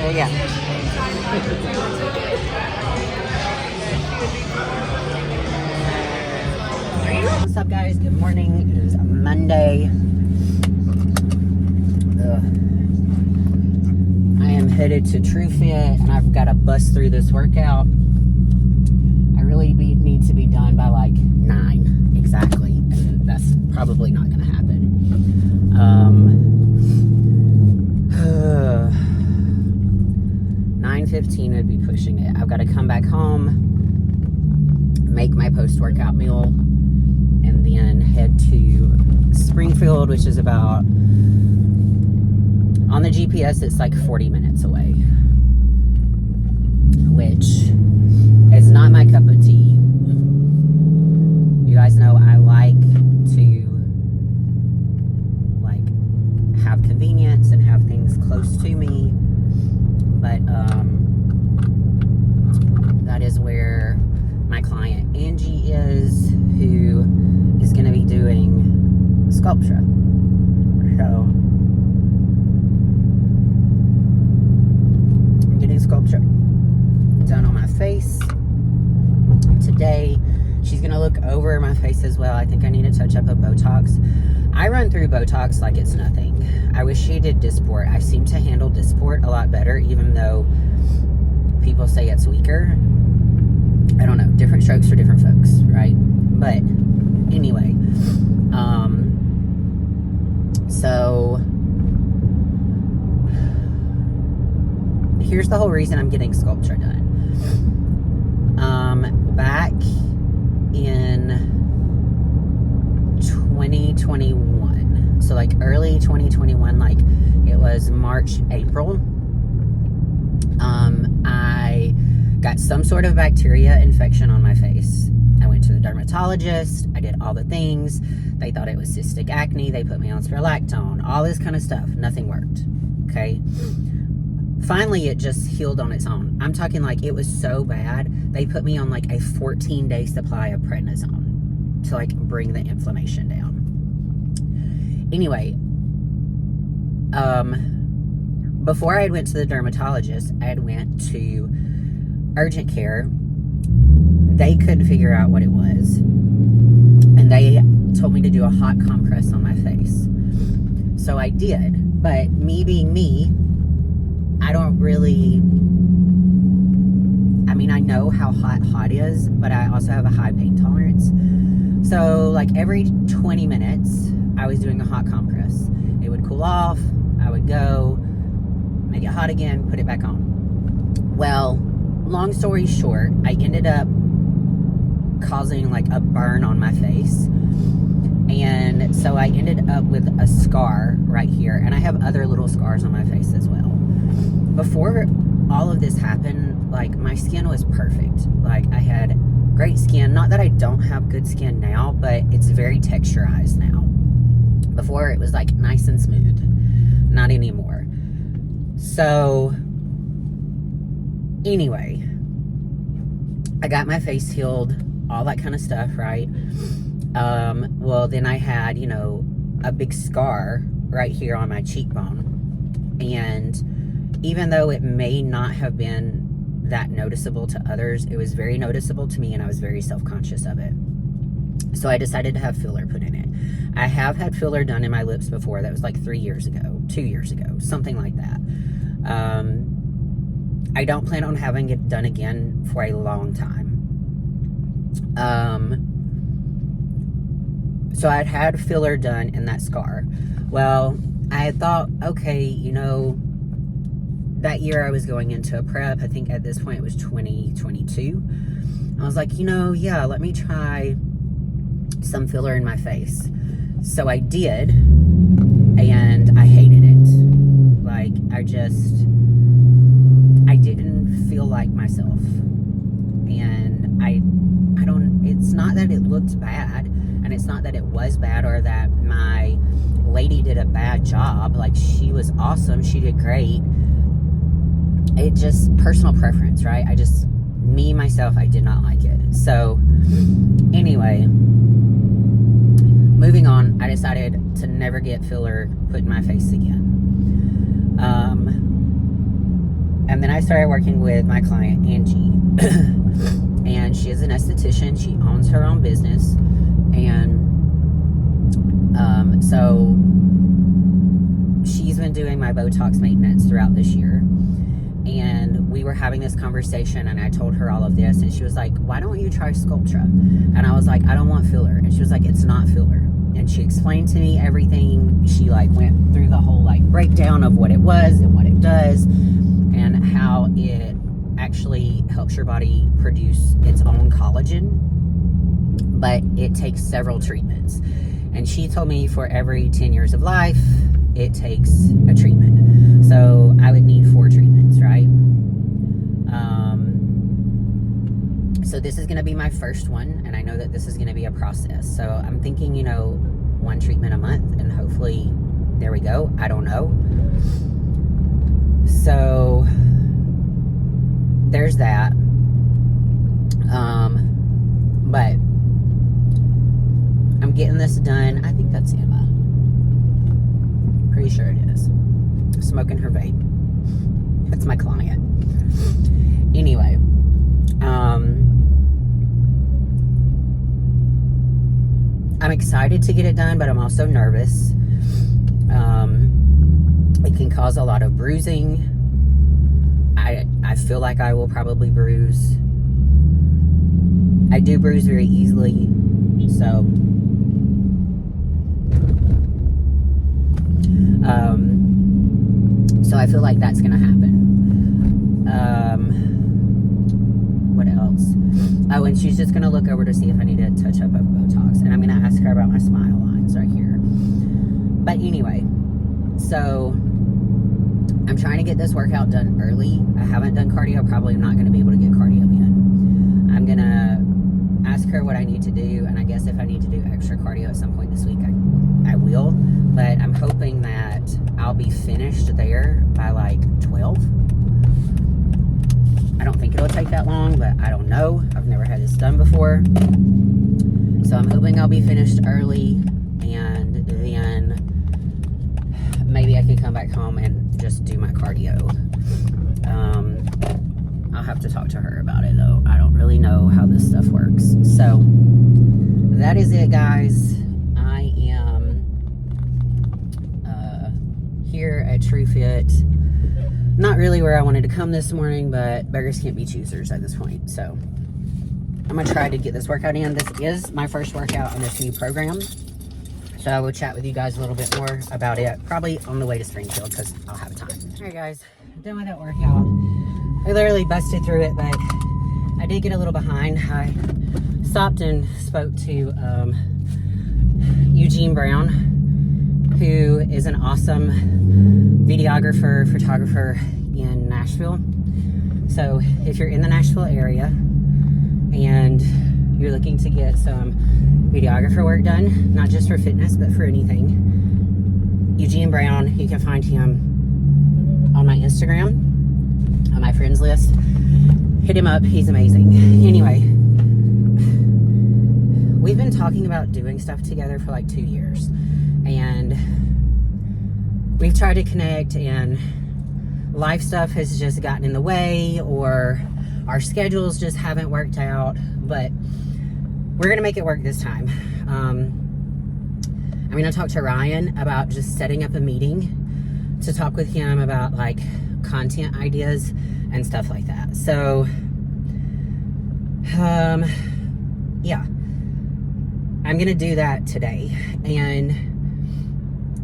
Yeah. What's up, guys? Good morning. It is Monday. I am headed to TrueFit, and I've got to bust through this workout. I really need to be done by like 9 exactly, and that's probably not going to happen. 9:15 would be pushing it. I've got to come back home, make my post-workout meal, and then head to Springfield, which is about, on the GPS, it's like 40 minutes away, which is not my cup of tea. You guys know I like to have convenience and have things close to me, but that is where my client Angie is, who is going to be doing sculpture. So I'm getting sculpture done on my face today. She's going to look over my face as well. I think I need to touch up a Botox. I run through Botox like it's nothing. I wish she did Dysport. I seem to handle Dysport a lot better, even though people say it's weaker. I don't know. Different strokes for different folks, right? But anyway, so here's the whole reason I'm getting sculpture done. Back in 2021, so like early 2021, like it was March, April, I got some sort of bacteria infection on my face. I went to the dermatologist. I did all the things. They thought it was cystic acne. They put me on spirulactone, all this kind of stuff. Nothing worked. Okay. Finally, it just healed on its own. I'm talking like it was so bad, they put me on like a 14-day supply of prednisone to like bring the inflammation down. Anyway, before I went to the dermatologist, I had went to urgent care. They couldn't figure out what it was, and they told me to do a hot compress on my face. So I did, but me being me, I don't really, I mean, I know how hot is, but I also have a high pain tolerance. So like every 20 minutes, I was doing a hot compress. It would cool off, I would go, make it hot again, put it back on. Well, long story short, I ended up causing like a burn on my face. And so I ended up with a scar right here. And I have other little scars on my face as well. Before all of this happened, like my skin was perfect. Like I had great skin. Not that I don't have good skin now, but it's very texturized now. Before it was like nice and smooth. Not anymore. So anyway, I got my face healed, all that kind of stuff, right? Well, then I had, you know, a big scar right here on my cheekbone. And even though it may not have been that noticeable to others, it was very noticeable to me, and I was very self-conscious of it. So I decided to have filler put in it. I have had filler done in my lips before. That was like 3 years ago, 2 years ago, something like that. I don't plan on having it done again for a long time. So I'd had filler done in that scar. Well, I had thought, okay, you know, that year I was going into a prep. I think at this point it was 2022. I was like, you know, yeah, let me try some filler in my face. So I did, and I hated it. Like, I didn't feel like myself. And I don't, it's not that it looked bad, and it's not that it was bad, or that my lady did a bad job. Like, she was awesome. She did great. It just, personal preference, right? Me, myself, I did not like it. So, anyway, moving on, I decided to never get filler put in my face again. And then I started working with my client, Angie. And she is an esthetician. She owns her own business. And so she's been doing my Botox maintenance throughout this year. And we were having this conversation, and I told her all of this, and she was like, why don't you try Sculptra? And I was like, I don't want filler. And she was like, it's not filler. And she explained to me everything. She like went through the whole like breakdown of what it was and what it does and how it actually helps your body produce its own collagen, but it takes several treatments. And she told me for every 10 years of life, it takes a treatment. So I would need 4 treatments, right? So this is going to be my first one, and I know that this is going to be a process. So I'm thinking, 1 treatment a month, and hopefully, there we go. I don't know. So there's that. But I'm getting this done. I think that's Emma. Pretty sure it is. Smoking her vape. That's my client. Anyway, I'm excited to get it done, but I'm also nervous. It can cause a lot of bruising. I feel like I will probably bruise. I do bruise very easily, so so I feel like that's gonna happen. What else? Oh, and she's just gonna look over to see if I need to touch up of Botox, and I'm gonna ask her about my smile lines right here. But anyway, so I'm trying to get this workout done early. I haven't done cardio. Probably not going to be able to get cardio in. I'm going to ask her what I need to do, and I guess if I need to do extra cardio at some point this week, I will. But I'm hoping that I'll be finished there by like 12. I don't think it'll take that long, but I don't know. I've never had this done before. So I'm hoping I'll be finished early, and then maybe I can come back home and just do my cardio. I'll have to talk to her about it though. I don't really know how this stuff works. So that is it, guys. I am here at TrueFit. Not really where I wanted to come this morning, but beggars can't be choosers at this point. So I'm gonna try to get this workout in. This is my first workout on this new program. So I will chat with you guys a little bit more about it, probably on the way to Springfield, because I'll have time. All right, guys, I'm done with that workout. I literally busted through it, but I did get a little behind. I stopped and spoke to Eugene Brown, who is an awesome videographer, photographer in Nashville. So if you're in the Nashville area and you're looking to get some videographer work done, not just for fitness, but for anything, Eugene Brown, you can find him on my Instagram, on my friends list. Hit him up, he's amazing. Anyway, we've been talking about doing stuff together for like 2 years, and we've tried to connect, and life stuff has just gotten in the way, or our schedules just haven't worked out, but we're gonna make it work this time. I'm gonna talk to Ryan about just setting up a meeting to talk with him about like content ideas and stuff like that. So, yeah, I'm gonna do that today. And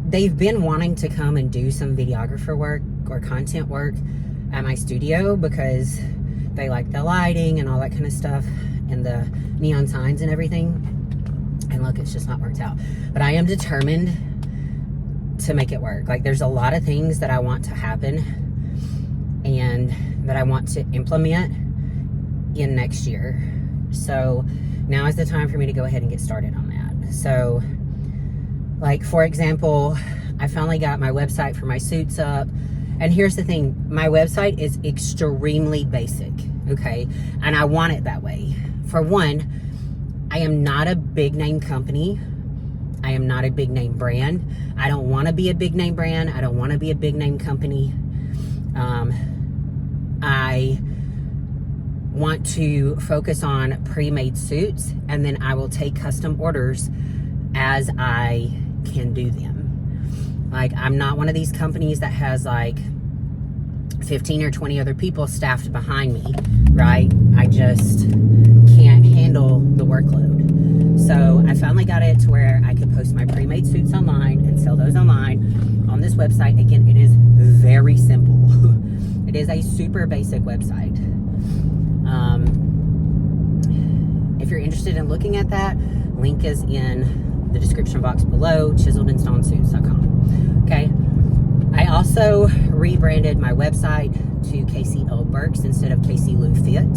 they've been wanting to come and do some videographer work or content work at my studio because they like the lighting and all that kind of stuff and the neon signs and everything. And look, it's just not worked out. But I am determined to make it work. Like, there's a lot of things that I want to happen and that I want to implement in next year. So now is the time for me to go ahead and get started on that. So, like, for example, I finally got my website for my suits up. And here's the thing, my website is extremely basic, okay? And I want it that way. For one, I am not a big name company. I am not a big name brand. I don't want to be a big name brand. I don't want to be a big name company. I want to focus on pre-made suits, and then I will take custom orders as I can do them. Like, I'm not one of these companies that has like 15 or 20 other people staffed behind me, right? I just can't handle the workload. So I finally got it to where I could post my pre-made suits online and sell those online on this website. Again, it is very simple. It is a super basic website. If you're interested in looking at that, link is in the description box below, chiseledandstonesuits.com. Okay. I also rebranded my website to Casey L. Burks instead of Casey Lou Fit.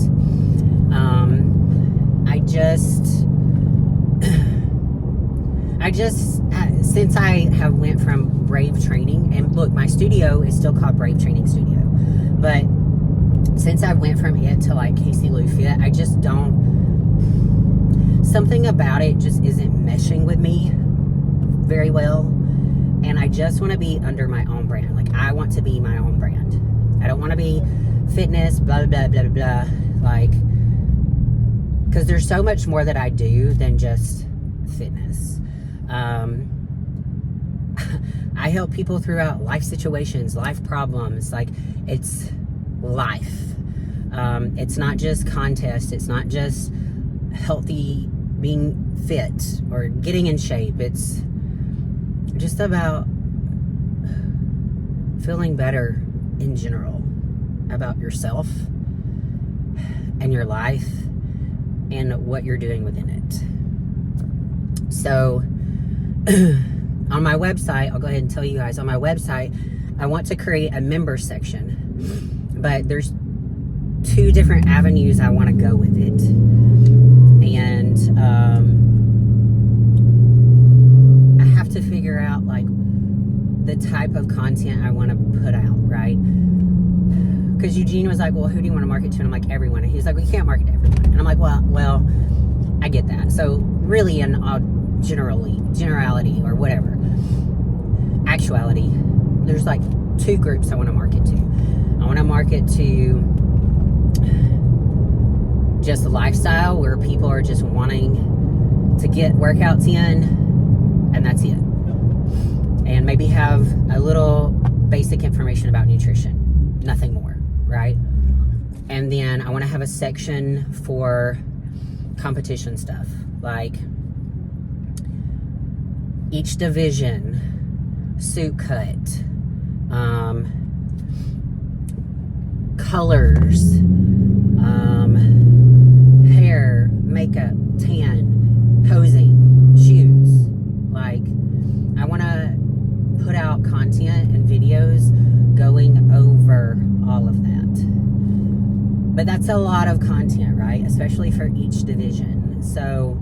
Since I have went from Brave Training, and look, my studio is still called Brave Training Studio, but since I went from it to like Casey Lou Fit, I just don't, something about it just isn't meshing with me very well. And I just want to be under my own brand. Like, I want to be my own brand. I don't want to be fitness, blah, blah, blah, blah, blah. Like, because there's so much more that I do than just fitness. I help people throughout life situations, life problems. Like, it's life. It's not just contests. It's not just healthy, being fit or getting in shape. It's just about feeling better in general about yourself and your life and what you're doing within it. So on my website, I'll go ahead and tell you guys, on my website, I want to create a member section, but there's 2 different avenues I want to go with it. And I have to figure out like the type of content I want to put out, right? Because Eugene was like, well, who do you want to market to? And I'm like, everyone. And he's like, we can't market to everyone. And I'm like, well, I get that. So really, in generality or whatever, actuality, there's like 2 groups I want to market to. I want to market to just a lifestyle where people are just wanting to get workouts in, and that's it. And maybe have a little basic information about nutrition, nothing more, right? And then I want to have a section for competition stuff, like each division, suit cut, colors, hair, makeup, tan, posing, shoes. Like, I want to put out content and videos going over all of that. But that's a lot of content, right? Especially for each division. So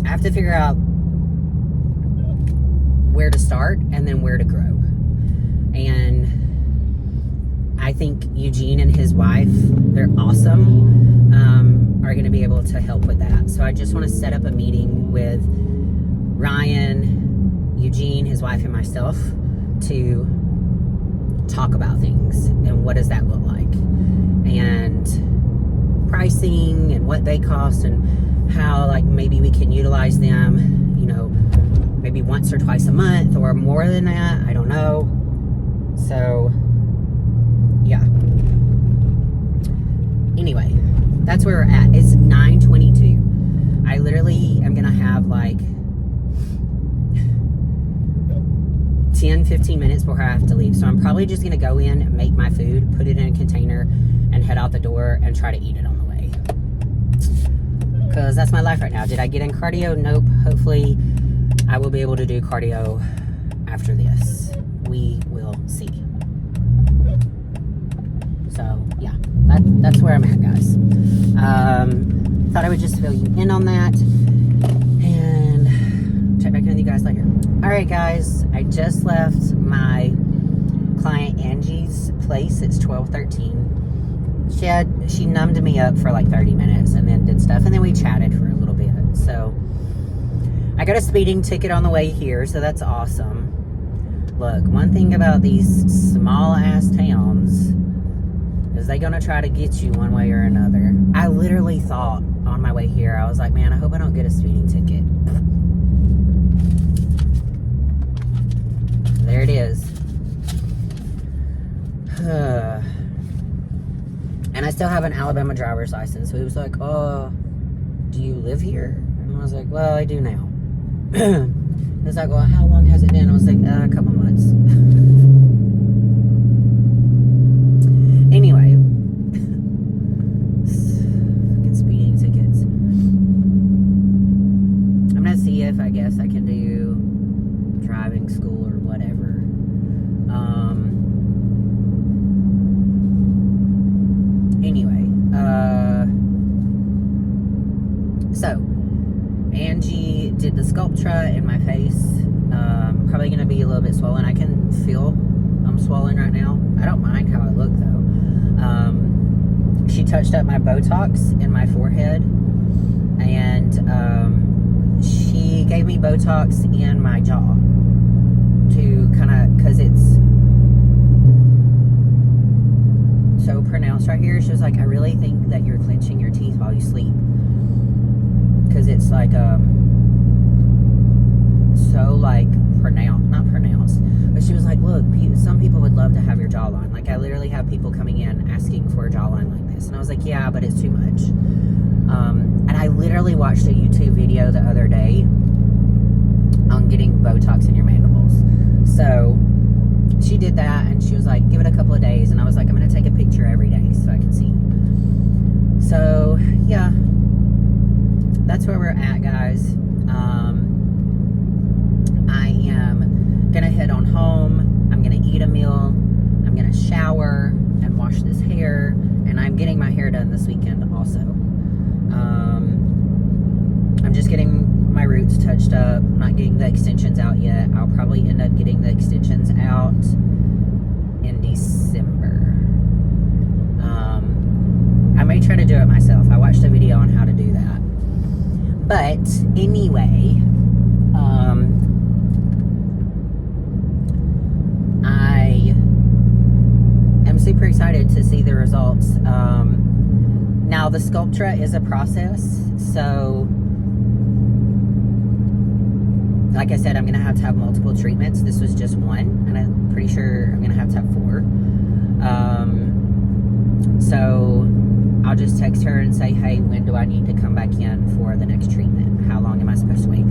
I have to figure out where to start and then where to grow. And I think Eugene and his wife, they're awesome, are going to be able to help with that. So I just want to set up a meeting with Ryan, Eugene, his wife, and myself to talk about things and what does that look like, and pricing and what they cost, and how like maybe we can utilize them, you know, maybe once or twice a month or more than that. I don't know. So yeah. Anyway, that's where we're at. It's 9:22. I literally am gonna have like 10-15 minutes before I have to leave. So I'm probably just gonna go in, make my food, put it in a container, and head out the door and try to eat it on the way. Because that's my life right now. Did I get in cardio? Nope. Hopefully I will be able to do cardio after this. We will see. So yeah, that's where I'm at, guys. Thought I would just fill you in on that and check back in with you guys later. All right, guys, I just left my client Angie's place. It's 12:13. She numbed me up for like 30 minutes and then did stuff, and then we chatted for a little bit. So I got a speeding ticket on the way here, so that's awesome. Look, one thing about these small ass towns, Is they gonna try to get you one way or another? I literally thought on my way here, I was like, man, I hope I don't get a speeding ticket. There it is. And I still have an Alabama driver's license. So he was like, oh, do you live here? And I was like, well, I do now. He was like, well, how long has it been? I was like, a couple months. Anyway. Fucking speeding tickets. I'm gonna see if I guess I can do driving school or whatever. Anyway, so Angie did the Sculptra in my face. Probably gonna be a little bit swollen. I can feel I'm swollen right now. I don't mind how I look though. She touched up my Botox in my forehead, and she gave me Botox in my jaw to kind of, because it's so pronounced right here. She was like, I really think that you're clenching your teeth while you sleep, because it's like so like not pronounced, but she was like, look, some people would love to have your jawline. Like, I literally have people coming in asking for a jawline like this, and I was like, yeah, but it's too much. And I literally watched a YouTube video the other day on getting Botox in your mandibles. So she did that, and she was like, give it a couple of days, and I was like, I'm gonna take a picture every day so I can see. So yeah, that's where we're at, guys. I am gonna head on home. I'm gonna eat a meal. I'm gonna shower and wash this hair, and I'm getting my hair done this weekend also. I'm just getting my roots touched up. I'm not getting the extensions out yet. I'll probably end up getting the extensions out in December. I may try to do it myself. I watched a video on how to do that. But anyway, I am super excited to see the results. Now, the Sculptra is a process, so like I said, I'm going to have multiple treatments. This was just one, and I'm pretty sure I'm going to have 4. So I'll just text her and say, hey, when do I need to come back in for the next treatment? How long am I supposed to wait?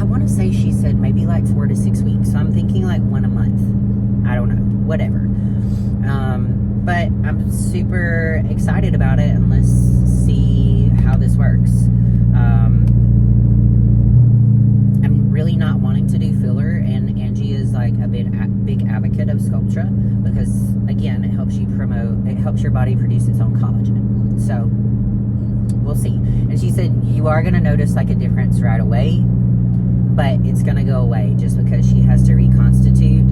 I want to say she said maybe like 4 to 6 weeks. So I'm thinking like 1 a month. I don't know. Whatever. But I'm super excited about it, and let's see how this works. I'm really not wanting to do filler, and Angie is like a big advocate of Sculptra because, again, it helps your body produce its own collagen. So we'll see. And she said you are going to notice like a difference right away, but it's going to go away just because she has to reconstitute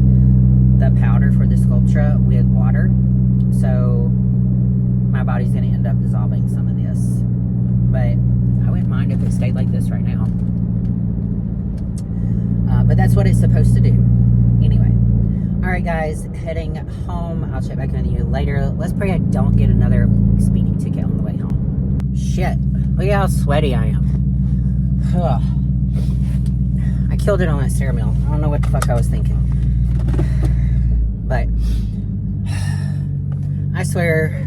the powder for the Sculptra with water. So my body's going to end up dissolving some of this, but I wouldn't mind if it stayed like this right now. But that's what it's supposed to do. Anyway. Alright guys, heading home. I'll check back with you later. Let's pray I don't get another speeding ticket on the way home. Shit. Look at how sweaty I am. Ugh. I killed it on that stair mill. I don't know what the fuck I was thinking. But I swear,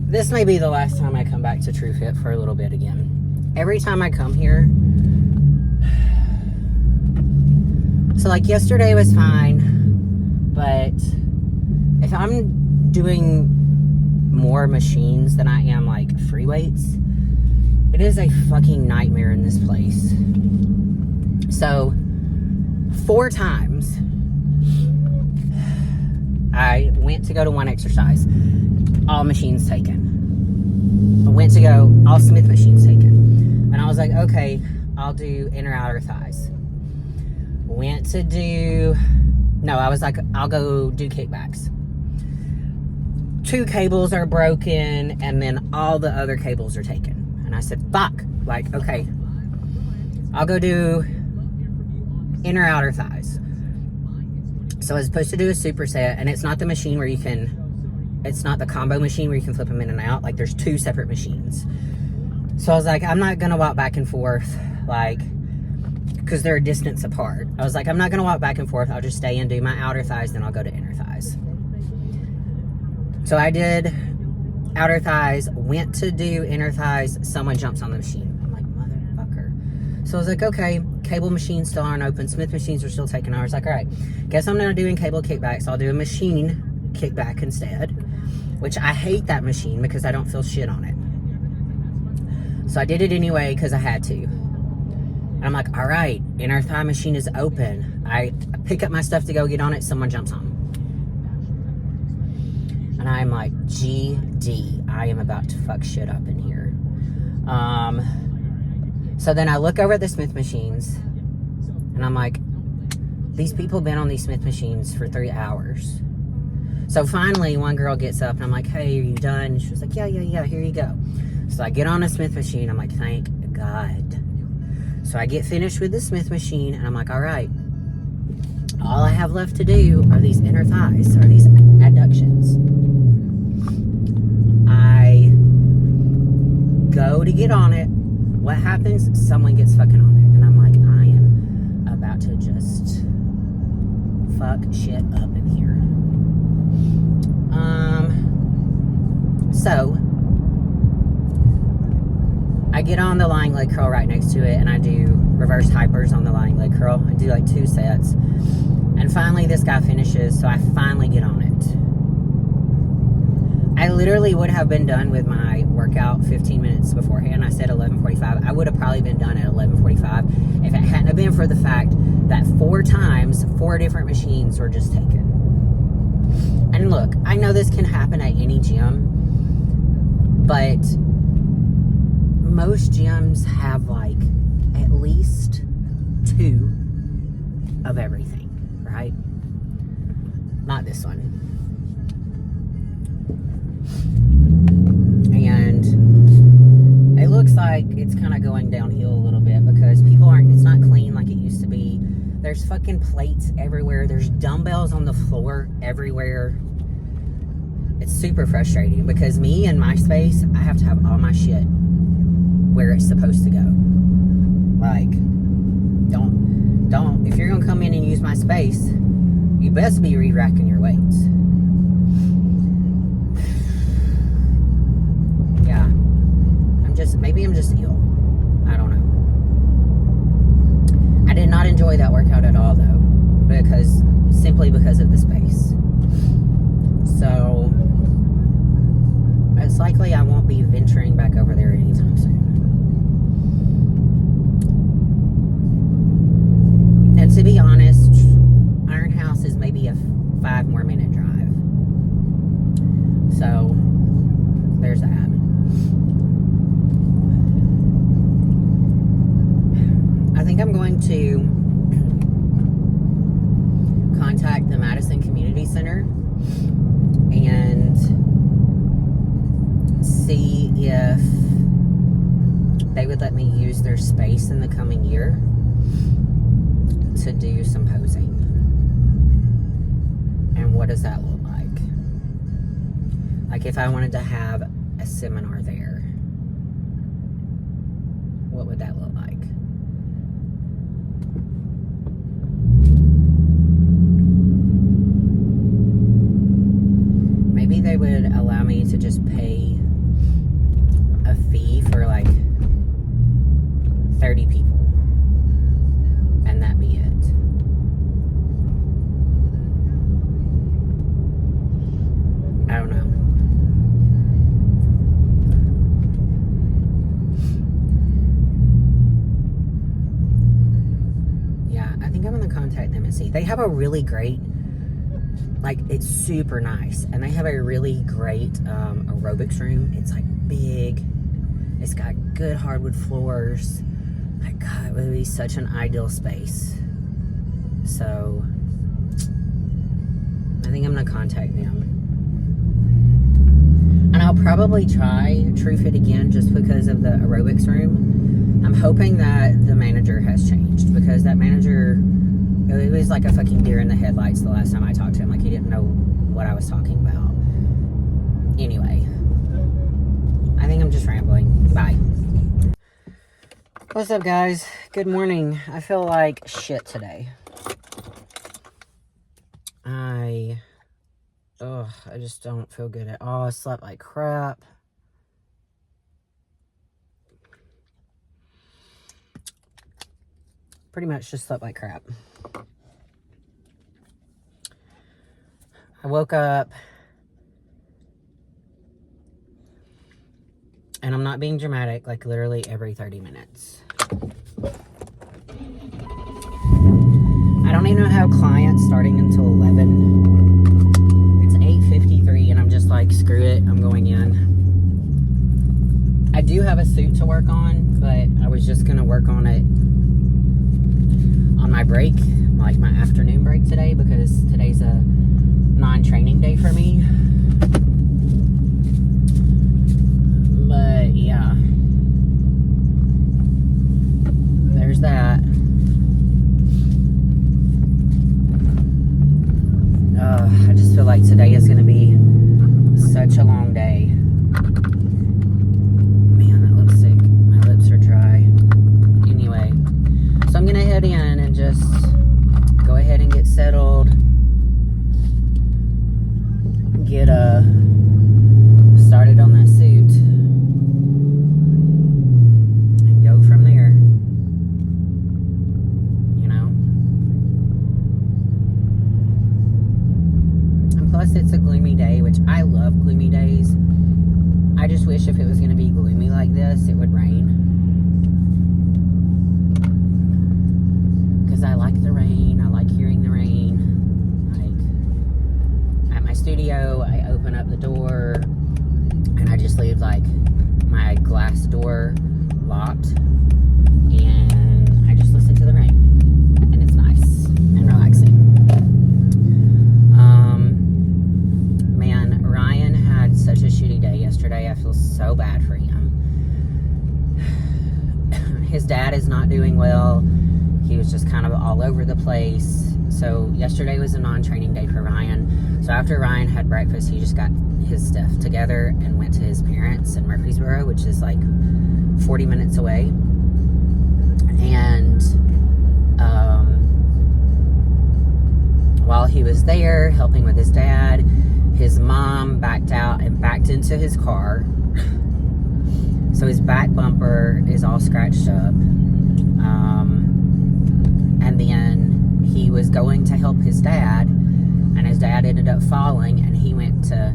this may be the last time I come back to TrueFit for a little bit again. Every time I come here, so like yesterday was fine, but if I'm doing more machines than I am like free weights, it is a fucking nightmare in this place. So 4 times I went to go to one exercise, all machines taken. I went to go, all Smith machines taken. And I was like, okay, I'll do inner outer thighs. Went to do, no, I was like, I'll go do kickbacks. 2 cables are broken, and then all the other cables are taken. And I said, fuck, like, okay, I'll go do inner outer thighs. So I was supposed to do a superset, and it's not the machine where you can it's not the combo machine where you can flip them in and out. Like, there's 2 separate machines. So I was like, I'm not gonna walk back and forth, like, because they're a distance apart. I was like, I'm not gonna walk back and forth. I'll just stay and do my outer thighs, then I'll go to inner thighs. So I did outer thighs, went to do inner thighs. Someone jumps on the machine. I'm like, motherfucker. So I was like, okay, cable machines still aren't open. Smith machines are still taking hours. Like, all right, guess I'm not doing cable kickbacks. I'll do a machine kickback instead, which I hate that machine because I don't feel shit on it. So I did it anyway because I had to. And I'm like, all right, inner thigh machine is open. I pick up my stuff to go get on it. Someone jumps on. And I'm like, GD, I am about to fuck shit up in here. So then I look over at the Smith machines and I'm like, these people have been on these Smith machines for 3 hours. So finally one girl gets up and I'm like, hey, are you done? And she was like, yeah, here you go. So I get on a Smith machine. I'm like, thank God. So I get finished with the Smith machine and I'm like, all right, all I have left to do are these inner thighs, or these adductions. I go to get on it. What happens? Someone gets fucking on it. And I'm like, I am about to just fuck shit up in here. So I get on the lying leg curl right next to it, and I do reverse hypers on the lying leg curl. I do like 2 sets. And finally this guy finishes, so I finally get on it. I literally would have been done with my workout 15 minutes beforehand. I said 11:45. I would have probably been done at 11:45 if it hadn't have been for the fact that 4 times, 4 different machines were just taken. And look, I know this can happen at any gym, but most gyms have like at least 2 of everything, right? Not this one. And it looks like it's kind of going downhill a little bit because people aren't, it's not clean like it used to be. There's fucking plates everywhere. There's dumbbells on the floor everywhere. It's super frustrating because me and my space, I have to have all my shit where it's supposed to go. Like, don't, if you're gonna come in and use my space, you best be re-racking your weights. Yeah, maybe I'm just ill. I don't know. I did not enjoy that workout at all though, simply because of the space. So, it's likely I won't be venturing back over there anytime soon. And to be honest, Iron House is maybe a 5 more minute drive. So, there's that. I think I'm going to contact the Madison Community Center and see if they would let me use their space in the coming year to do some posing. And what does that look like? Like if I wanted to have a seminar there, what would that look like? Maybe they would allow me to just pay a fee for like 30 people and that be it. I don't know. Yeah, I think I'm gonna contact them and see. They have a really great, like, it's super nice, and they have a really great aerobics room. It's like big, it's got good hardwood floors. My God, it would be such an ideal space. So I think I'm gonna contact them, and I'll probably try TrueFit again just because of the aerobics room. I'm hoping that the manager has changed, because that manager, it was like a fucking deer in the headlights the last time I talked to him. Like, he didn't know what I was talking about. Anyway, I think I'm just rambling. Bye. What's up, guys? Good morning. I feel like shit today. I just don't feel good at all. I slept like crap. Pretty much just slept like crap. I woke up, and I'm not being dramatic, like literally every 30 minutes. I don't even have clients starting until 11. It's 8:53 and I'm just like, screw it, I'm going in. I do have a suit to work on, but I was just gonna work on it on my break, like my afternoon break today, because today's a non-training day for me. But yeah, there's that. I just feel like today is going to be such a long day. Man, that looks sick. My lips are dry. Anyway, so I'm going to head in and just go ahead and get settled. Get started on that suit. And go from there. Plus, it's a gloomy day, which I love gloomy days. I just wish if it was going to be gloomy like this, it would rain. Because I like the rain. I like hearing the rain. Like, at my studio, I open up the door, and I just leave, like, my glass door locked. And I just listen to the rain. And it's nice and relaxing. Man, Ryan had such a shitty day yesterday. I feel so bad for him. His dad is not doing well. He was just kind of all over the place. So yesterday was a non-training day for Ryan. So after Ryan had breakfast, he just got his stuff together and went to his parents in Murfreesboro, which is like 40 minutes away. And while he was there helping with his dad, his mom backed out and backed into his car. So his back bumper is all scratched up. And then he was going to help his dad, and his dad ended up falling, and he went to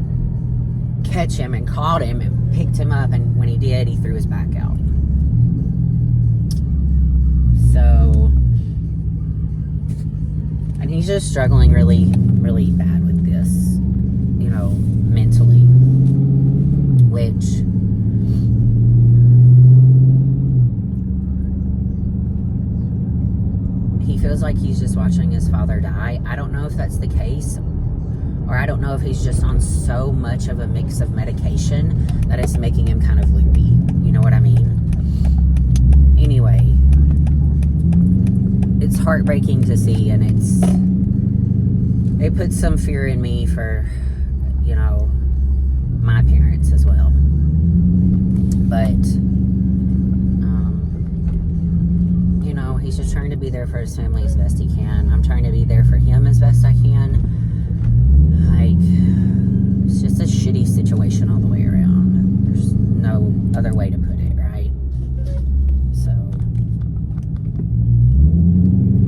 catch him and caught him and picked him up, and when he did, he threw his back out. So, and he's just struggling really, really bad with this. Mentally, which he feels like he's just watching his father die. I don't know if that's the case, or I don't know if he's just on so much of a mix of medication that it's making him kind of loopy. You know what I mean? Anyway, it's heartbreaking to see, and it puts some fear in me for my parents as well. But he's just trying to be there for his family as best he can. I'm trying to be there for him as best I can. Like, it's just a shitty situation all the way around. There's no other way to put it, right? So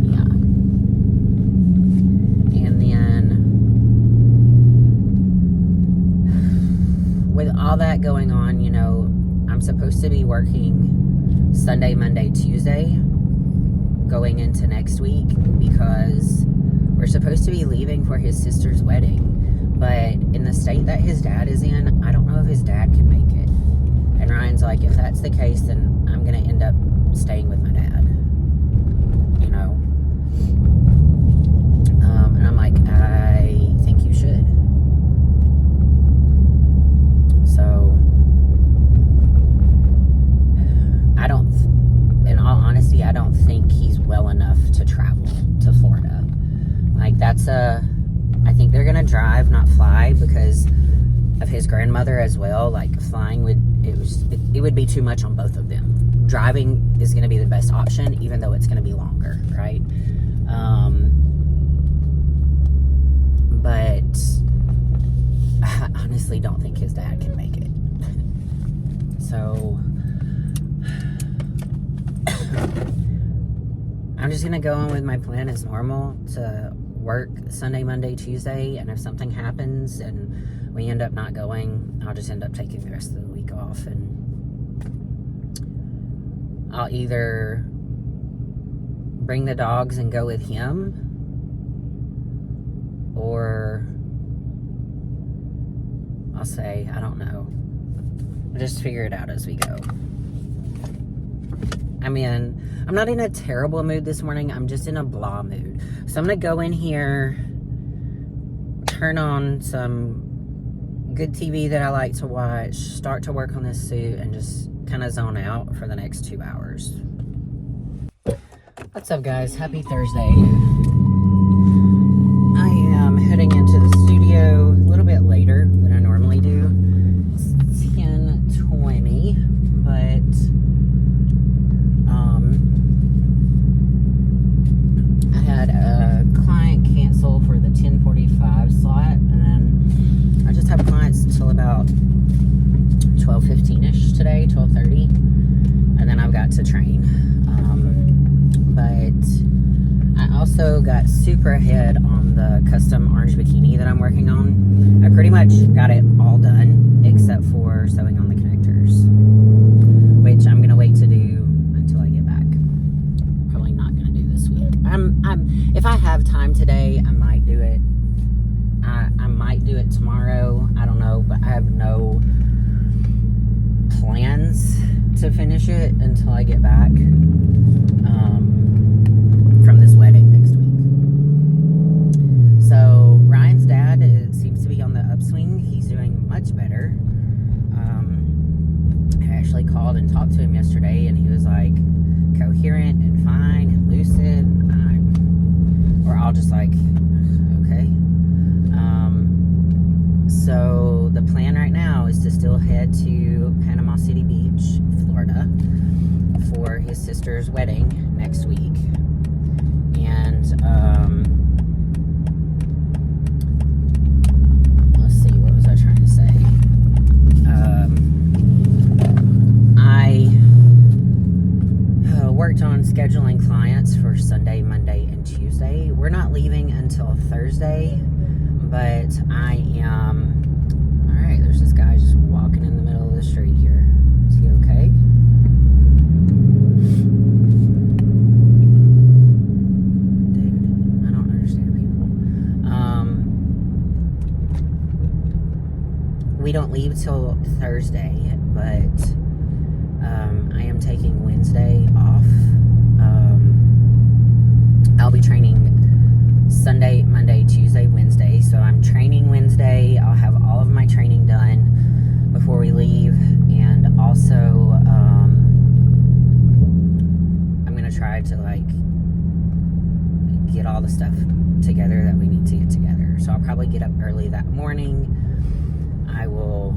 yeah. And then with all that going on, I'm supposed to be working Sunday, Monday, Tuesday going into next week, because we're supposed to be leaving for his sister's wedding. But in the state that his dad is in, I don't know if his dad can make it. And Ryan's like, if that's the case, then I'm going to end up staying with my dad. And I'm like, I think you should. So, in all honesty, I don't think he's well enough to travel to Florida. Like, I think they're going to drive, not fly, because of his grandmother as well. Like flying it would be too much on both of them. Driving is going to be the best option, even though it's going to be longer, right? But I honestly don't think his dad can make it. So I'm just gonna go on with my plan as normal to work Sunday, Monday, Tuesday, and if something happens and we end up not going, I'll just end up taking the rest of the week off, and I'll either bring the dogs and go with him, or I'll say, I don't know. I'll just figure it out as we go. I mean, I'm not in a terrible mood this morning. I'm just in a blah mood. So I'm going to go in here, turn on some good TV that I like to watch, start to work on this suit, and just kind of zone out for the next 2 hours. What's up, guys? Happy Thursday. I am heading into the studio a little bit later than I normally do. It's 10:20, but I had a client cancel for the 10:45 slot, and then I just have clients until about 12:15ish today, 12:30, and then I've got to train. But I also got super ahead on the custom orange bikini that I'm working on. I pretty much got it all done except for sewing on the connectors, which I'm gonna wait to do until I get back. Probably not gonna do this week. If I have time today, I might do it. I might do it tomorrow. I don't know, but I have no plans to finish it until I get back from this wedding next week. So Ryan's dad seems to be on the upswing. He's doing much better. I actually called and talked to him yesterday, and he was like coherent and fine and lucid. We're all just like, okay. So the plan right now is to still head to Panama City Beach, Florida, for his sister's wedding next week. And let's see, what was I trying to say? I worked on scheduling clients for Sunday, Monday, and Tuesday. We're not leaving until Thursday, but I am... Alright, there's this guy just walking in the middle of the street here. Is he okay? Dude, I don't understand people. We don't leave till Thursday, but I am taking Wednesday off. I'll be training Sunday, Monday, Tuesday, Wednesday. So I'm training Wednesday. I'll have all of my training done before we leave. And also, I'm going to try to get all the stuff together that we need to get together. So I'll probably get up early that morning. I will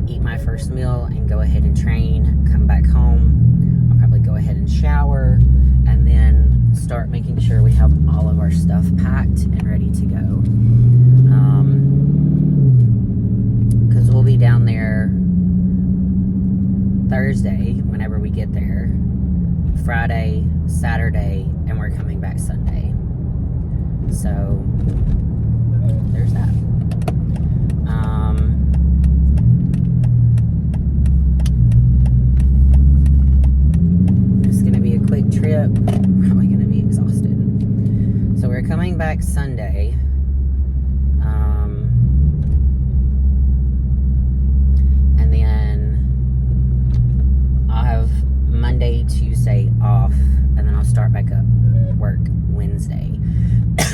eat my first meal and go ahead and train, come back home. I'll probably go ahead and shower, and then start making sure we have all of our stuff packed and ready to go. Because we'll be down there Thursday whenever we get there, Friday, Saturday, and we're coming back Sunday. So there's that. It's gonna be a quick trip. Probably gonna be exhausted. So we're coming back Sunday. And then I'll have Monday, Tuesday off, and then I'll start back up work Wednesday.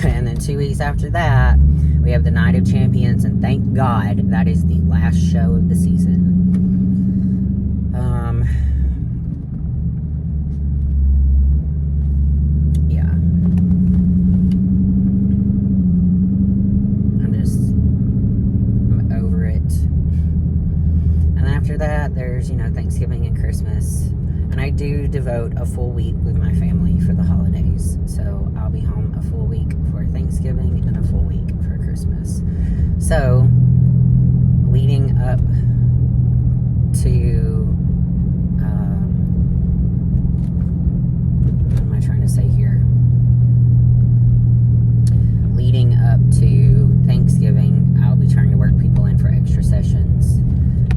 And then 2 weeks after that, we have the Night of Champions, and thank God that is the last show of the season. Yeah. I'm over it. course, you know, Thanksgiving and Christmas. And I do devote a full week with my family for the holidays. So I'll be home a full week for Thanksgiving and a full week for Christmas. So leading up to, what am I trying to say here? Leading up to Thanksgiving, I'll be trying to work people in for extra sessions.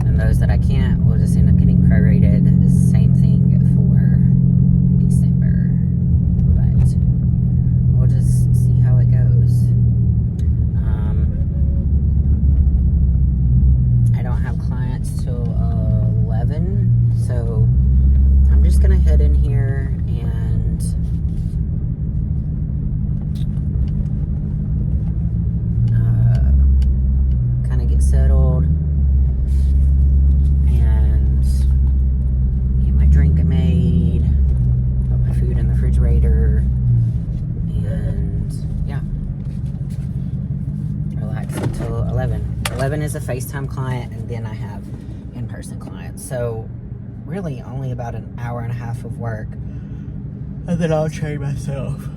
And those that I can't will just end up getting prorated. Same thing for December. But we'll just see how it goes. I don't have clients till 11, so I'm just gonna head in here and kind of get settled and get my drink made, put my food in the refrigerator, and yeah, relax until 11. 11 is a FaceTime client, and then I have in-person clients. So really only about an hour and a half of work, and then I'll train myself.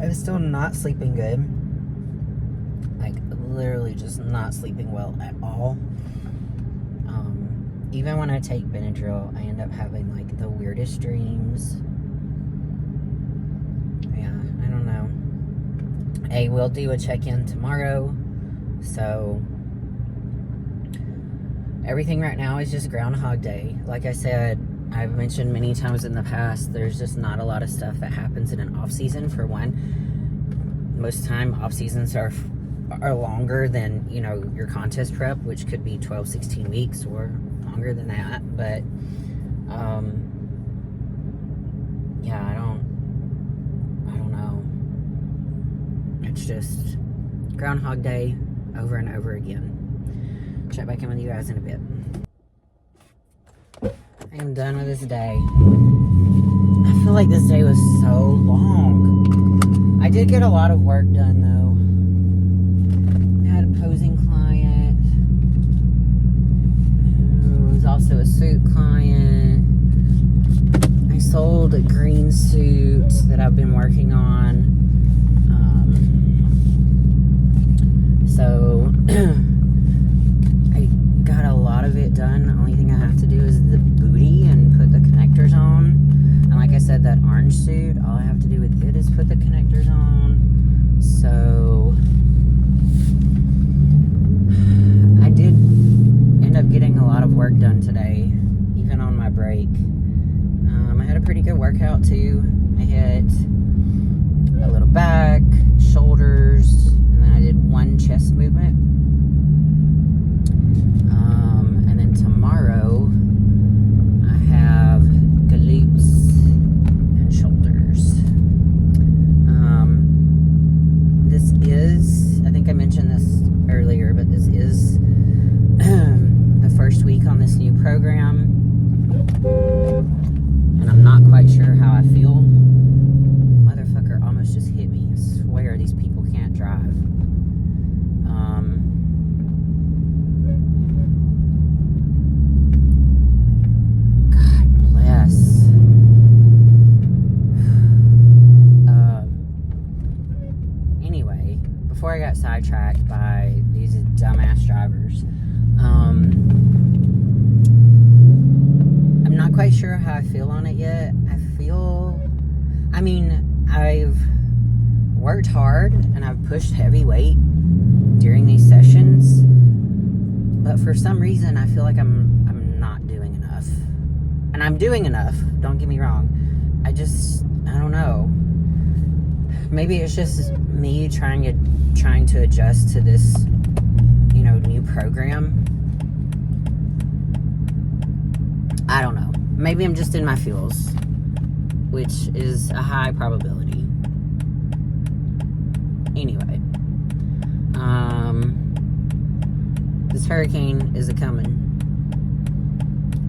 I'm still not sleeping good. Like, literally just not sleeping well at all. Even when I take Benadryl, I end up having like the weirdest dreams. Yeah, I don't know. I will do a check-in tomorrow. So everything right now is just Groundhog Day. Like I said, I've mentioned many times in the past, there's just not a lot of stuff that happens in an off season. For one, most time off seasons are longer than, you know, your contest prep, which could be 12, 16 weeks or longer than that. But yeah, I don't know. It's just Groundhog Day over and over again. Check back in with you guys in a bit. I am done with this day. I feel like this day was so long. I did get a lot of work done though. I had a posing client. It was also a suit client. I sold a green suit that I've been working on. So I got a lot of it done. The only thing I have to do is the booty and put the connectors on. And like I said, that orange suit, all I have to do with it is put the connectors on. So I did end up getting a lot of work done today, even on my break. I had a pretty good workout too. I hit a little back, shoulders, and then I did one chest movement. And then tomorrow I have glutes and shoulders. This is, I think I mentioned this earlier, but this is the first week on this new program. And I'm not quite sure how I feel. Motherfucker almost just hit me. I swear these people can't drive. God bless. Anyway, before I got sidetracked by these dumbass drivers, I'm not quite sure how I feel on it yet. I've worked hard and I've pushed heavy weight during these sessions, but for some reason I feel like I'm not doing enough. And I'm doing enough, don't get me wrong. I don't know. Maybe it's just me trying to adjust to this, you know, new program. I don't know. Maybe I'm just in my feels, which is a high probability. Anyway, this hurricane is a-coming.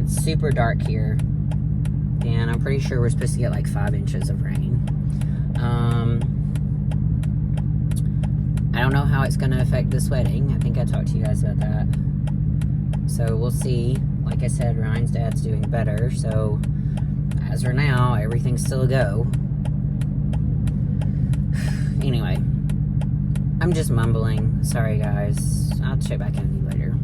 It's super dark here, and I'm pretty sure we're supposed to get like 5 inches of rain. I don't know how it's going to affect this wedding. I think I talked to you guys about that. So we'll see. like I said, Ryan's dad's doing better, so as for now, everything's still a go. Anyway, I'm just mumbling. Sorry, guys. I'll check back in with you later.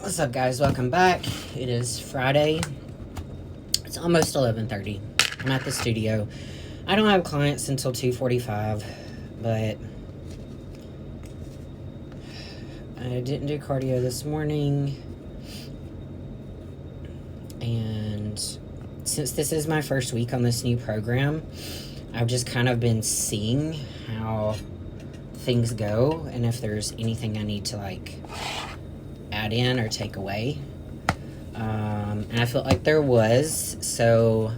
What's up, guys? Welcome back. It is Friday. It's almost 11:30. I'm at the studio. I don't have clients until 2:45, but I didn't do cardio this morning. And since this is my first week on this new program, I've just kind of been seeing how things go and if there's anything I need to like add in or take away. And I felt like there was, so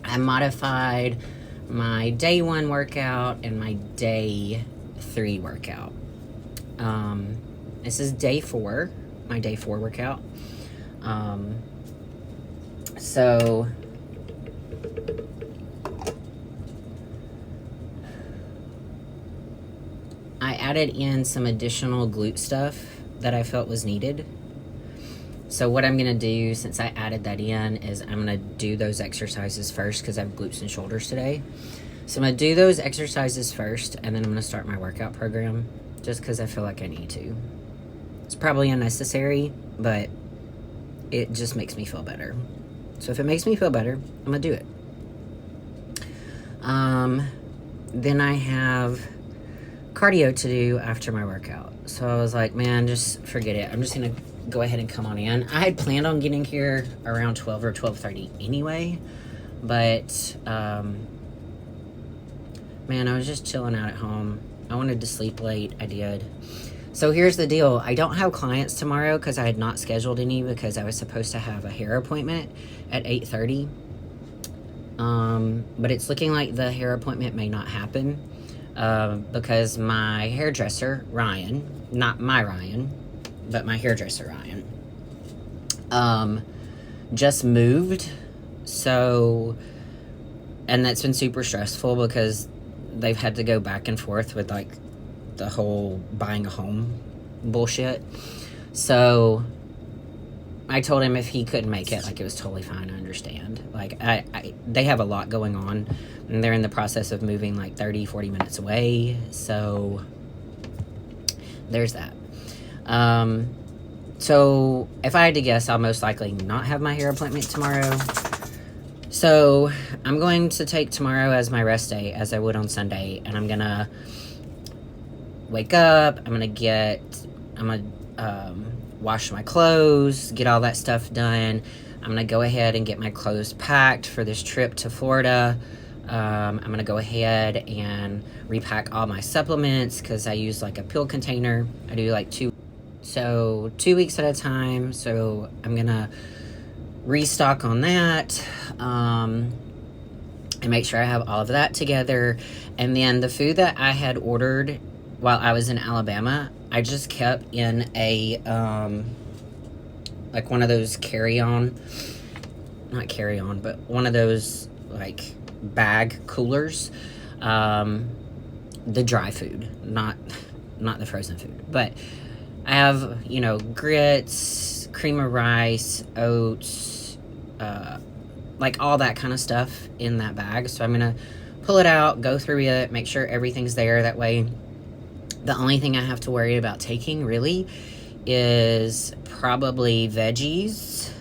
I modified my day 1 workout and my day 3 workout. This is day 4, my day 4 workout. So I added in some additional glute stuff that I felt was needed. So what I'm going to do, since I added that in, is I'm going to do those exercises first because I have glutes and shoulders today. So I'm going to do those exercises first, and then I'm going to start my workout program just because I feel like I need to. It's probably unnecessary, but it just makes me feel better. So if it makes me feel better, I'm going to do it. Then I have cardio to do after my workout. So I was like, man, just forget it. I'm just going to go ahead and come on in. I had planned on getting here around 12 or 12:30 anyway, but man, I was just chilling out at home. I wanted to sleep late. I did. So here's the deal. I don't have clients tomorrow because I had not scheduled any because I was supposed to have a hair appointment at 8:30. But it's looking like the hair appointment may not happen because my hairdresser, Ryan, not my Ryan, but my hairdresser, Ryan, just moved. So, and that's been super stressful because they've had to go back and forth with like the whole buying a home bullshit. So I told him if he couldn't make it, like, it was totally fine. I understand. Like, they have a lot going on, and they're in the process of moving like 30-40 minutes away. So there's that. So if I had to guess, I'll most likely not have my hair appointment tomorrow. So I'm going to take tomorrow as my rest day, as I would on Sunday, and I'm gonna wake up, I'm gonna wash my clothes, get all that stuff done. I'm gonna go ahead and get my clothes packed for this trip to Florida. I'm gonna go ahead and repack all my supplements because I use like a pill container. I do like 2 weeks at a time. So I'm gonna restock on that and make sure I have all of that together. And then the food that I had ordered while I was in Alabama, I just kept in a like one of those carry-on, not carry-on, but one of those like bag coolers. The dry food, not the frozen food. But I have, you know, grits, cream of rice, oats, like all that kind of stuff in that bag. So I'm gonna pull it out, go through it, make sure everything's there. That way, the only thing I have to worry about taking really is probably veggies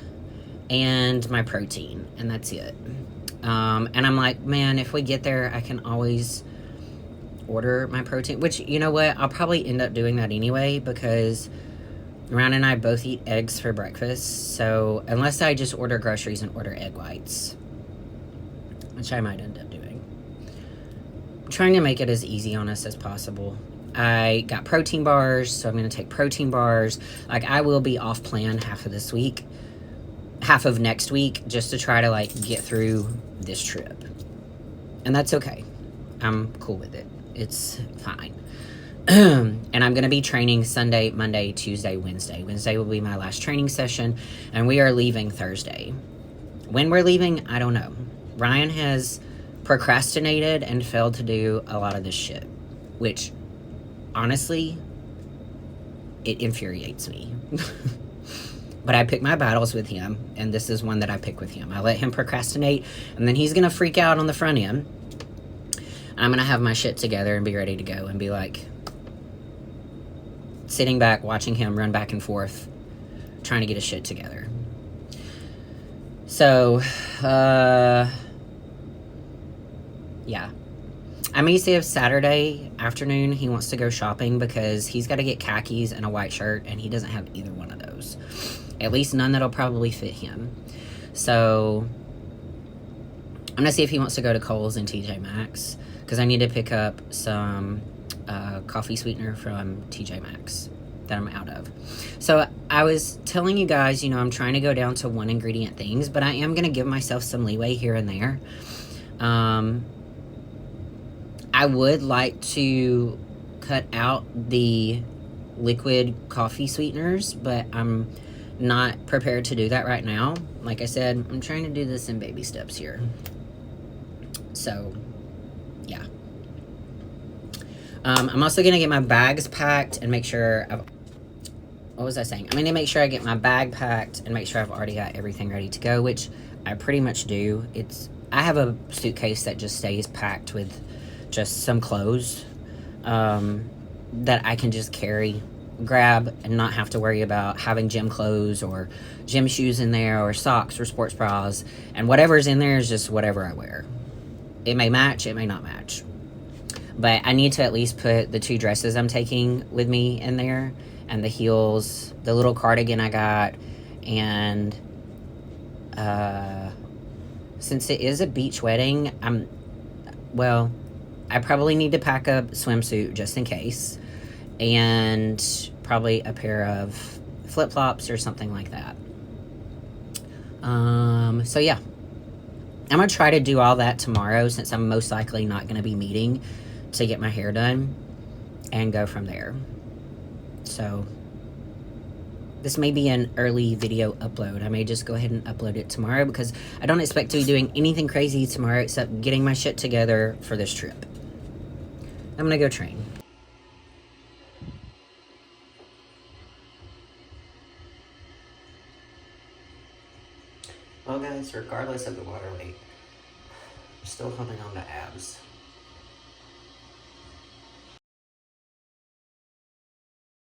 and my protein, and that's it. And I'm like, man, if we get there, I can always order my protein, which, you know what, I'll probably end up doing that anyway, because Ryan and I both eat eggs for breakfast. So unless I just order groceries and order egg whites, which I might end up doing, I'm trying to make it as easy on us as possible. I got protein bars, so I'm going to take protein bars. Like, I will be off plan half of this week, half of next week, just to try to, like, get through this trip. And that's okay. I'm cool with it. It's fine. And I'm going to be training Sunday, Monday, Tuesday, Wednesday. Wednesday will be my last training session, and we are leaving Thursday. When we're leaving, I don't know. Ryan has procrastinated and failed to do a lot of this shit, which, honestly, it infuriates me. But I pick my battles with him, and this is one that I pick with him. I let him procrastinate, and then he's going to freak out on the front end. I'm going to have my shit together and be ready to go and be like sitting back, watching him run back and forth, trying to get his shit together. So, yeah. I may say if Saturday afternoon he wants to go shopping, because he's got to get khakis and a white shirt, and he doesn't have either one of those. At least none that'll probably fit him. So I'm going to see if he wants to go to Kohl's and TJ Maxx, because I need to pick up some coffee sweetener from TJ Maxx that I'm out of. So I was telling you guys, you know, I'm trying to go down to one ingredient things, but I am going to give myself some leeway here and there. I would like to cut out the liquid coffee sweeteners, but I'm not prepared to do that right now. Like I said, I'm trying to do this in baby steps here. So, yeah. I'm also going to get my bags packed and make sure what was I saying? I'm going to make sure I get my bag packed and make sure I've already got everything ready to go, which I pretty much do. I have a suitcase that just stays packed with just some clothes that I can just grab and not have to worry about having gym clothes or gym shoes in there, or socks or sports bras. And whatever's in there is just whatever I wear. It may match, it may not match. But I need to at least put the 2 dresses I'm taking with me in there, and the heels, the little cardigan I got, and since it is a beach wedding, I probably need to pack a swimsuit just in case, and probably a pair of flip-flops or something like that. So yeah, I'm going to try to do all that tomorrow, since I'm most likely not going to be meeting to get my hair done, and go from there. So this may be an early video upload. I may just go ahead and upload it tomorrow, because I don't expect to be doing anything crazy tomorrow except getting my shit together for this trip. I'm going to go train. Well, guys, regardless of the water weight, I'm still holding on to abs.